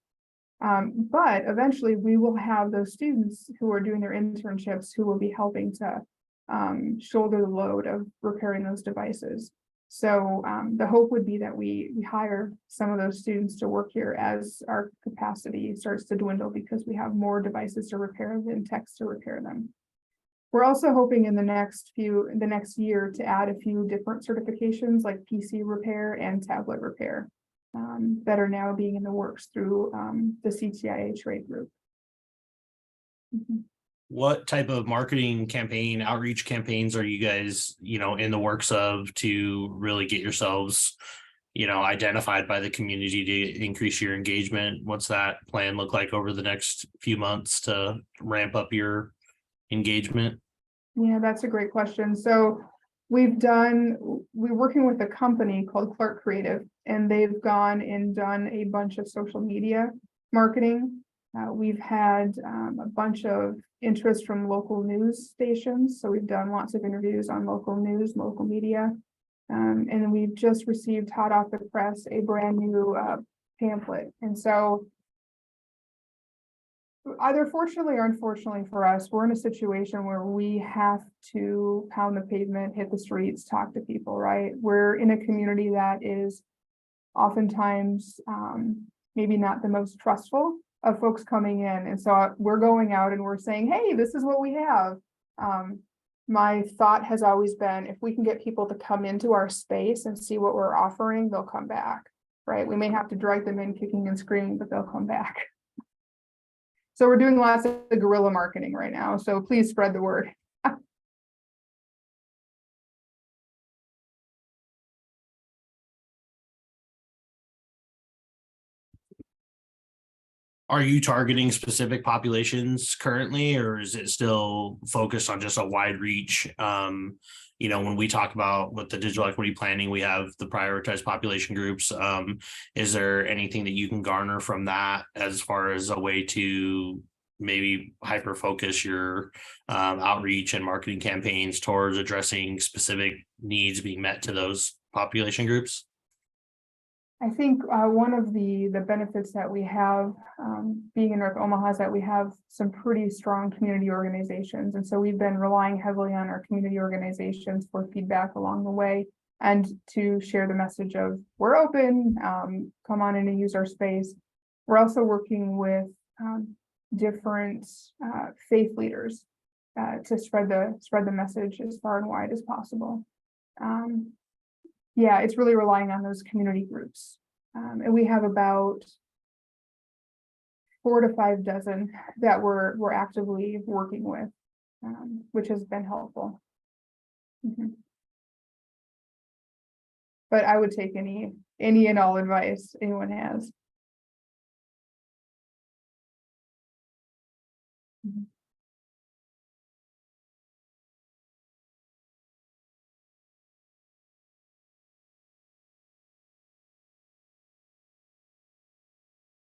But eventually we will have those students who are doing their internships who will be helping to shoulder the load of repairing those devices. So the hope would be that we hire some of those students to work here as our capacity starts to dwindle because we have more devices to repair than techs to repair them. We're also hoping in the next year to add a few different certifications like PC repair and tablet repair that are now being in the works through the CTIA trade group. What type of marketing campaign, outreach campaigns are you guys, in the works of to really get yourselves, identified by the community to increase your engagement? What's that plan look like over the next few months to ramp up your engagement? Yeah, that's a great question. So we're working with a company called Clark Creative, and they've gone and done a bunch of social media marketing. We've had a bunch of interest from local news stations. So we've done lots of interviews on local news, local media. And we've just received hot off the press a brand new pamphlet. And so either fortunately or unfortunately for us, we're in a situation where we have to pound the pavement, hit the streets, talk to people, right? We're in a community that is oftentimes maybe not the most trustful of folks coming in. And so we're going out and we're saying, hey, this is what we have. My thought has always been, if we can get people to come into our space and see what we're offering, they'll come back, right? We may have to drag them in kicking and screaming, but they'll come back. So we're doing lots of guerrilla marketing right now. So please spread the word. Are you targeting specific populations currently, or is it still focused on just a wide reach? You know, when we talk about with the digital equity planning, we have the prioritized population groups. Is there anything that you can garner from that as far as a way to maybe hyper focus your outreach and marketing campaigns towards addressing specific needs being met to those population groups? I think one of the benefits that we have being in North Omaha is that we have some pretty strong community organizations. And so we've been relying heavily on our community organizations for feedback along the way and to share the message of we're open, come on in and use our space. We're also working with different faith leaders to spread the message as far and wide as possible. Yeah, it's really relying on those community groups. And we have about 4 to 5 dozen that we're actively working with, which has been helpful. But I would take any and all advice anyone has.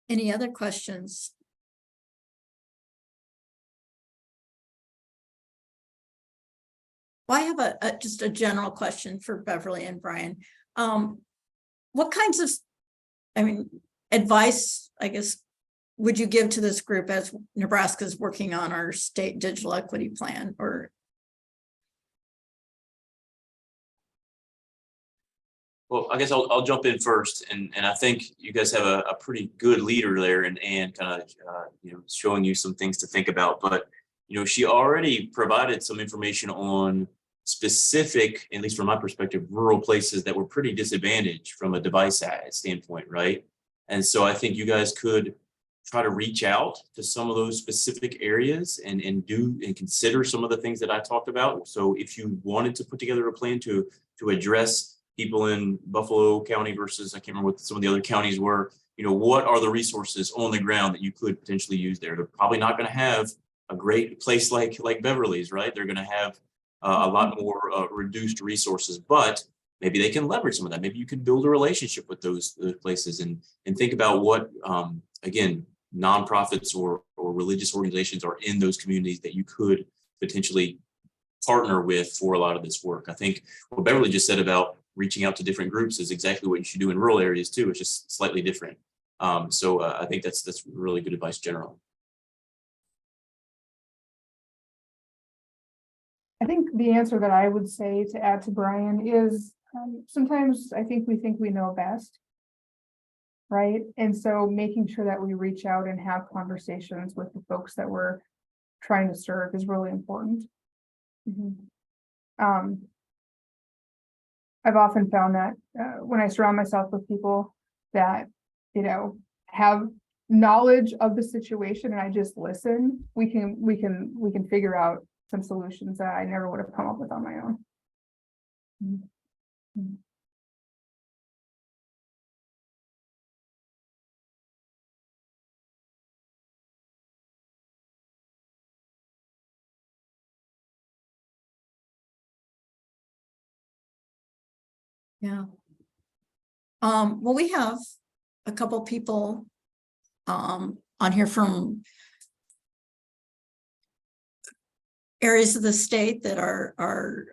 Any other questions? Well, I have just a general question for Beverly and Brian. What kinds of, advice, I guess, would you give to this group as Nebraska is working on our state digital equity plan? Or Well, I guess I'll jump in first, and I think you guys have a pretty good leader there, and kind of showing you some things to think about. But she already provided some information on specific, at least from my perspective, rural places that were pretty disadvantaged from a device standpoint, right? And so I think you guys could try to reach out to some of those specific areas and consider some of the things that I talked about. So if you wanted to put together a plan to address people in Buffalo County versus, I can't remember what some of the other counties were, what are the resources on the ground that you could potentially use there? They're probably not going to have a great place like Beverly's, right? They're going to have a lot more reduced resources, but maybe they can leverage some of that. Maybe you can build a relationship with those places and think about what, again, nonprofits or religious organizations are in those communities that you could potentially partner with for a lot of this work. I think what Beverly just said about reaching out to different groups is exactly what you should do in rural areas too. It's just slightly different. So I think that's really good advice generally. I think the answer that I would say to add to Brian is sometimes I think we know best, right? And so making sure that we reach out and have conversations with the folks that we're trying to serve is really important. I've often found that when I surround myself with people that, have knowledge of the situation and I just listen, we can figure out some solutions that I never would have come up with on my own. yeah. Well, we have a couple people on here from areas of the state that are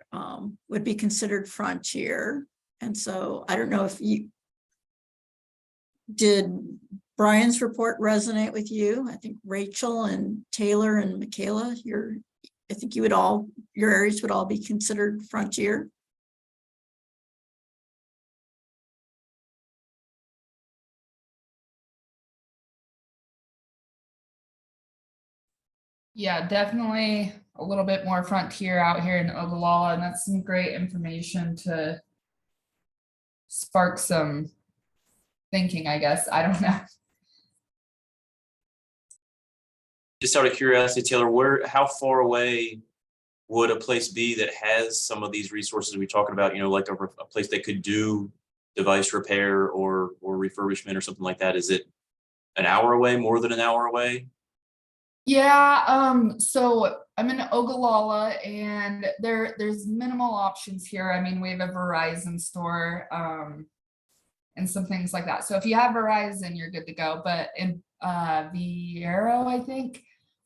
would be considered frontier. And so I don't know if you did, Brian's report resonate with you? I think Rachel and Taylor and Michaela, I think your areas would all be considered frontier. Yeah, definitely a little bit more frontier out here in Ogallala, and that's some great information to spark some thinking, I guess. I don't know. Just out of curiosity, Taylor, how far away would a place be that has some of these resources we're talking about, like a place that could do device repair or refurbishment or something like that? Is it an hour away, more than an hour away? Yeah, so I'm in Ogallala and there's minimal options here. I mean, we have a Verizon store, and some things like that. So if you have Verizon, you're good to go. But in Vieiro, I think,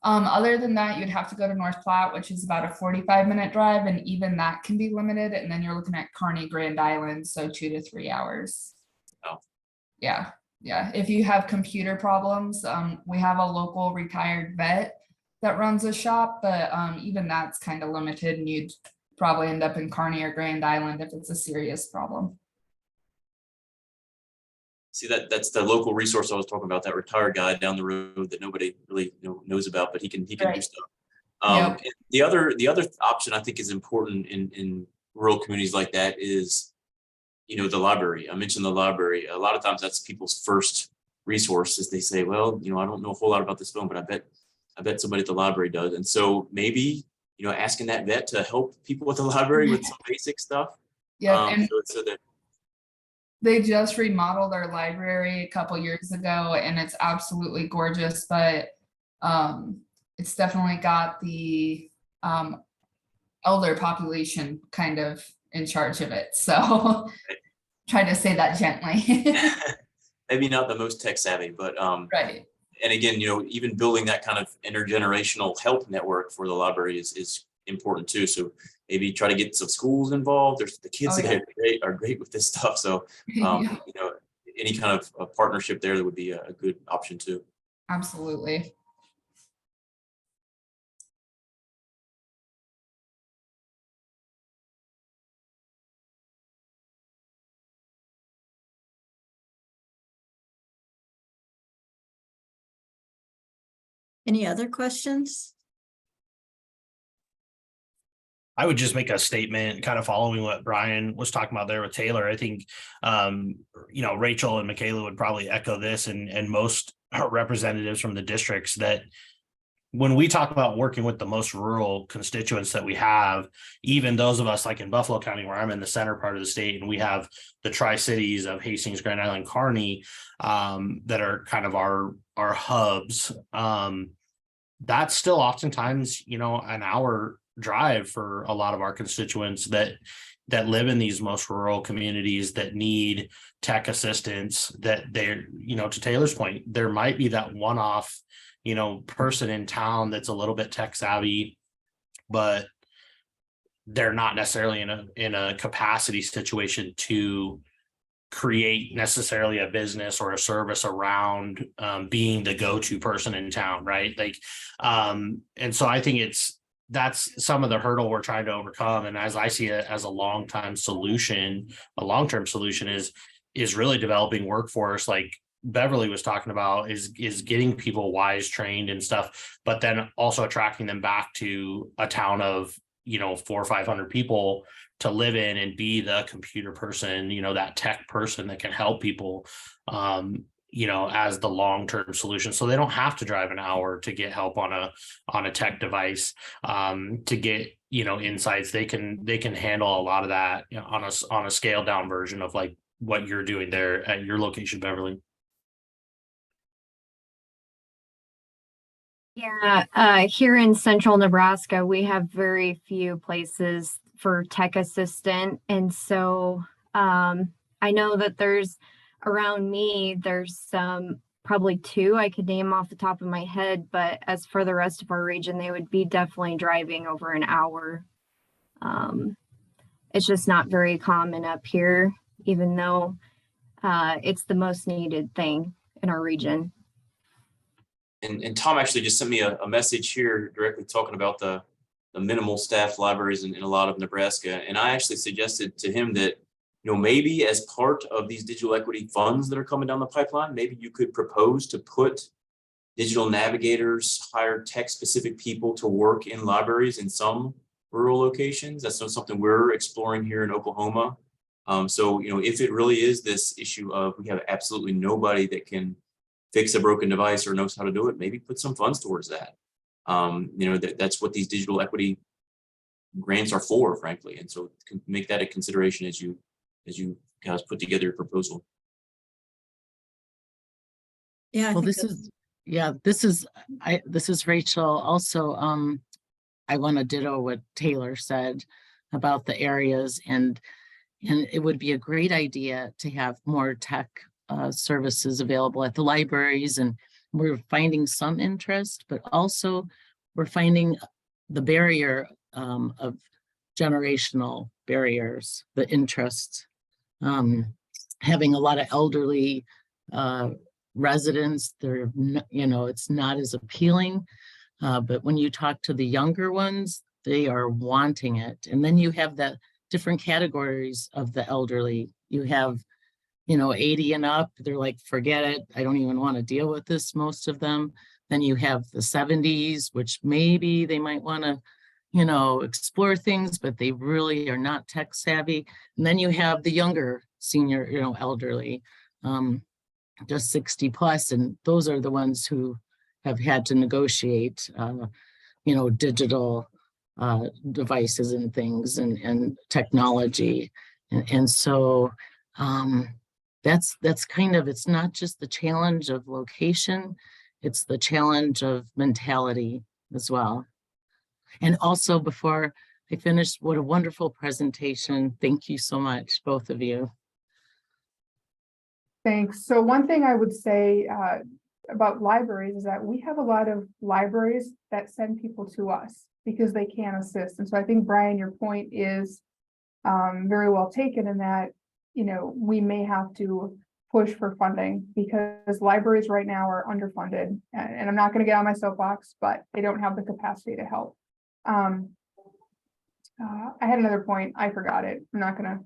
other than that, you'd have to go to North Platte, which is about a 45-minute drive, and even that can be limited. And then you're looking at Kearney, Grand Island, so 2 to 3 hours. Oh. Yeah. Yeah, if you have computer problems, we have a local retired vet that runs a shop, but even that's kind of limited, and you'd probably end up in Kearney or Grand Island if it's a serious problem. See, that's the local resource I was talking about, that retired guy down the road that nobody really knows about, but he can do Right. stuff. Yep. And the other option I think is important in rural communities like that is, the library. I mentioned the library. A lot of times that's people's first resource, is they say, well, I don't know a whole lot about this film, but I bet somebody at the library does. And so maybe, asking that vet to help people at the library with some basic stuff. Yeah, and so that they just remodeled their library a couple years ago, and it's absolutely gorgeous, but it's definitely got the elder population kind of in charge of it. So try to say that gently. maybe not the most tech savvy, but Right. and again, even building that kind of intergenerational help network for the library is important too. So maybe try to get some schools involved. There's the kids Oh, that are great with this stuff. So Yeah, any kind of a partnership there that would be a good option too. absolutely. Any other questions? I would just make a statement kind of following what Brian was talking about there with Taylor. I think, Rachel and Michaela would probably echo this, and most representatives from the districts, that when we talk about working with the most rural constituents that we have, even those of us like in Buffalo County, where I'm in the center part of the state, and we have the Tri-Cities of Hastings, Grand Island, Kearney, that are kind of our hubs. That's still oftentimes, an hour drive for a lot of our constituents that live in these most rural communities that need tech assistance, that they're, to Taylor's point, there might be that one-off, person in town that's a little bit tech savvy, but they're not necessarily in a capacity situation to create necessarily a business or a service around being the go-to person in town, right? And so I think that's some of the hurdle we're trying to overcome. And as I see it as a long-term solution is really developing workforce, like Beverly was talking about, is getting people WISE trained and stuff, but then also attracting them back to a town of 400 or 500 people to live in and be the computer person, that tech person that can help people, as the long-term solution. So they don't have to drive an hour to get help on a tech device, to get, insights. They can handle a lot of that on a scaled down version of like what you're doing there at your location, Beverly. Yeah, here in central Nebraska, we have very few places for tech assistant. And so I know that there's around me, there's probably 2 I could name off the top of my head, but as for the rest of our region, they would be definitely driving over an hour. It's just not very common up here, even though it's the most needed thing. in our region. And Tom actually just sent me a message here directly talking about the minimal staffed libraries in a lot of Nebraska. And I actually suggested to him that, maybe as part of these digital equity funds that are coming down the pipeline, maybe you could propose to put digital navigators, hire tech-specific people to work in libraries in some rural locations. That's not something we're exploring here in Oklahoma. So, if it really is this issue of we have absolutely nobody that can fix a broken device or knows how to do it, maybe put some funds towards that. That's what these digital equity grants are for, frankly. And so make that a consideration as you guys put together your proposal. Yeah. Well, this is Rachel. Also, I want to ditto what Taylor said about the areas, and it would be a great idea to have more tech services available at the libraries, and we're finding some interest, but also we're finding the barrier of generational barriers, the interest. Having a lot of elderly residents, they're it's not as appealing, but when you talk to the younger ones, they are wanting it. And then you have the different categories of the elderly. You have 80 and up, they're like, forget it, I don't even want to deal with this, most of them. Then you have the 70s, which maybe they might want to explore things, but they really are not tech savvy. And then you have the younger senior, elderly, just 60 plus, and those are the ones who have had to negotiate, digital devices and things and technology. And so that's kind of, it's not just the challenge of location, it's the challenge of mentality as well. And also, before I finish, what a wonderful presentation. Thank you so much, both of you. Thanks. So one thing I would say about libraries is that we have a lot of libraries that send people to us because they can assist. And so I think, Brian, your point is very well taken in that, we may have to push for funding because libraries right now are underfunded. And I'm not going to get on my soapbox, but they don't have the capacity to help. I had another point. I forgot it. I'm not going to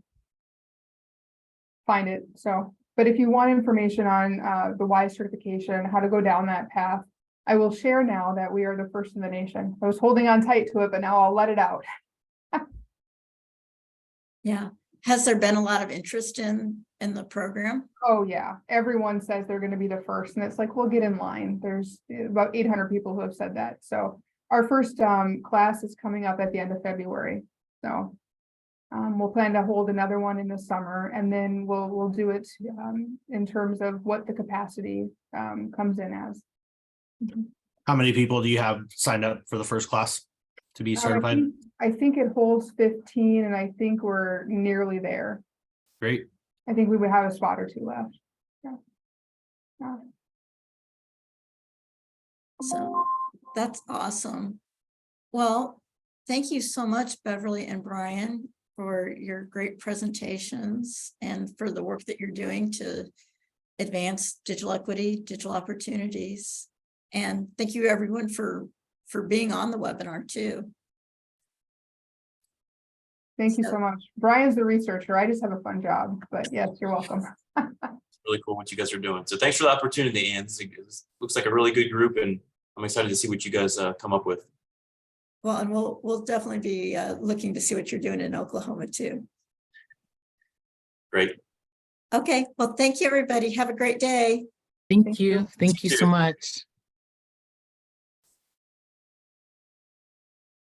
find it. So, but if you want information on the WISE certification, how to go down that path, I will share now that we are the first in the nation. I was holding on tight to it, but now I'll let it out. Yeah. Has there been a lot of interest in the program? Oh yeah, everyone says they're going to be the first, and it's like, we'll get in line. There's about 800 people who have said that. So our first class is coming up at the end of February. So we'll plan to hold another one in the summer, and then we'll do it in terms of what the capacity comes in as. How many people do you have signed up for the first class to be certified? I think it holds 15, and I think we're nearly there. Great. I think we would have a spot or two left. Yeah. So that's awesome. Well, thank you so much, Beverly and Brian, for your great presentations and for the work that you're doing to advance digital equity, digital opportunities. And thank you everyone for being on the webinar too. Thank you so much. Brian's the researcher. I just have a fun job, but yes, you're welcome. It's really cool what you guys are doing. So thanks for the opportunity, Ann. This looks like a really good group, and I'm excited to see what you guys come up with. Well, and we'll definitely be looking to see what you're doing in Oklahoma too. Great. Okay, well, thank you, everybody. Have a great day. Thank you. Thank you so much.